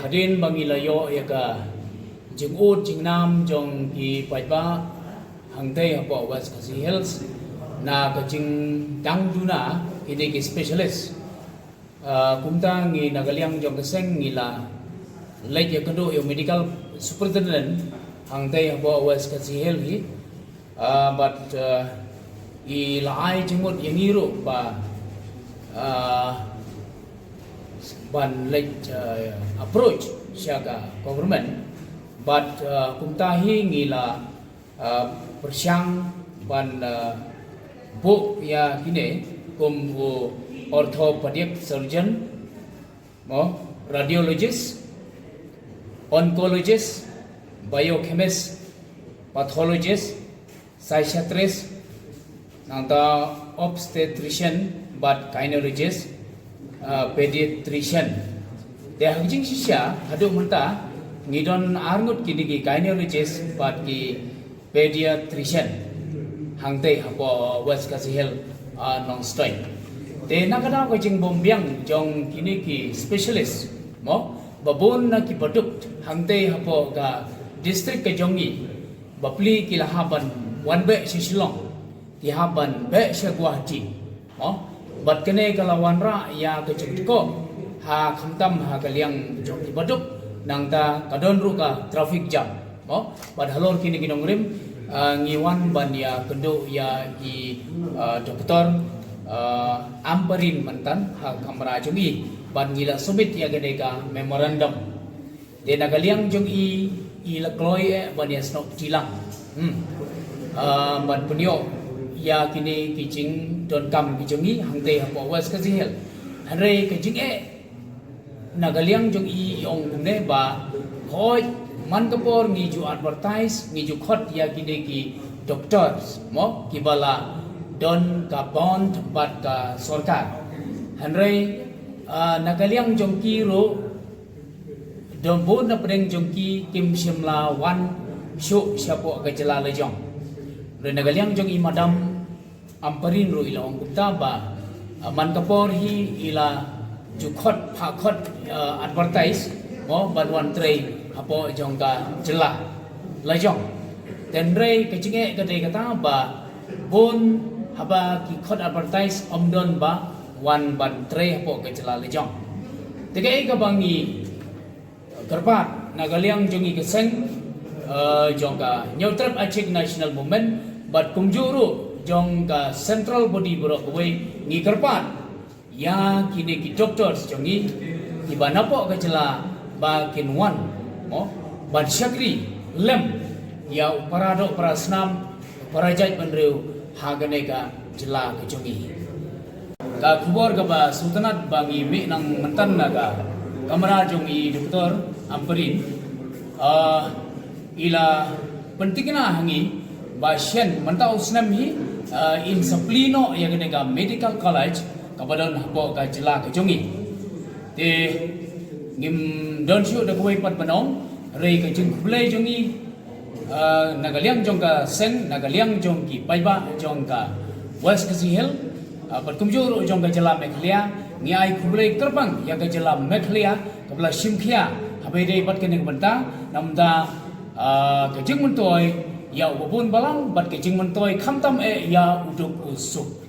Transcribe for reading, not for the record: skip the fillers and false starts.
hadin bangilayo yaga jing ut jing nam jong ki paiba hangte hapo West Khasi Hills na ka jing dang duna ini ki specialist kumta ngi nagaliang jong keseng ngila lek ya kendo yo medical superintendent hangte hapo West Khasi Hills hi but i lai jingmut yangiru ba ban lek approach siaga government but kumtahi ngila persiang ban bu ya kini kum orthopedic surgeon mo radiologist oncologist biochemist pathologist psychiatrist nangta obstetrician but gynecologist pediatrician dia hajing sisya hadu menta ngidon arngut kini ki gynecologist but ki pediatrician hangte hapo West Khasi Hills nong stoi te nakada ko jing bombyang jong kini ki specialist mo babon na ki baduk hangte hapo ga district ke jongi bapli ki lahaban wanbe sisilong ki haban be se Guwahati mo bat kene kalawan ra ya kecuk ko ha khamtam ha kaliang jong ki baduk nangta kadon ruka traffic jam mo bad halor kini kinong rim ngiwan ban ya kendo ya i doktor amparin mantan ha kamra jongi ban ngila subit ya gadeka memorandum de nagaliang jong i lakloi ban ya snok tilang ban punyo ya kini kijing don kam kijongi hangte hapo West Khasi Hills hanre kijing nagaliang jong i ong kumne ba hoi man kapor ngi ju advertise ngi ju khot ya kini ki doctors mo kibala don ka bond bat ka sarkar hanre nagaliang jong ki ro don bo na preng jong ki kim shimla wan shu siapo ka jela lejong re nagaliang jong i madam amparin ro ila ong kupta ba man kapor hi ila jukhot phakot advertise mo banwan trei apo jongka jela lajong tenrei kecing kate kata ba bon haba ki khot advertise omdon ba wan ban trei apo ke jela lajong tege ka bangi kerpat nagaliang jongi keseng jongka neutrap achik national movement bat kumjuru jongka central body borok we ngi kerpat ya kini ki doctors jongi ibanapo ke jela ba kinwan mo ban syakri lem ya parado prasnam parajat benreu haganeka jela ke jongi ka khubor ka ba sultanat bangi mi nang mentan naga kamera jongi doktor amparin ila pentingna hangi ba shen mentau snam hi in saplino ya ganeka medical college kabadon hapo ka jela ke jongi te ngim don shu da kuai pat panong rei ka jing play jongi nagaliang jong ka seng nagaliang jong ki paiba jong ka West Khasi Hills pat kumjuru jong ka jela meklia ngi ai kublai terbang ya ka jela meklia kabla simkhia habai dei pat kening benta namda ka jing mentoi ya ubun balang bat ka jing mentoi khamtam ya uduk usuk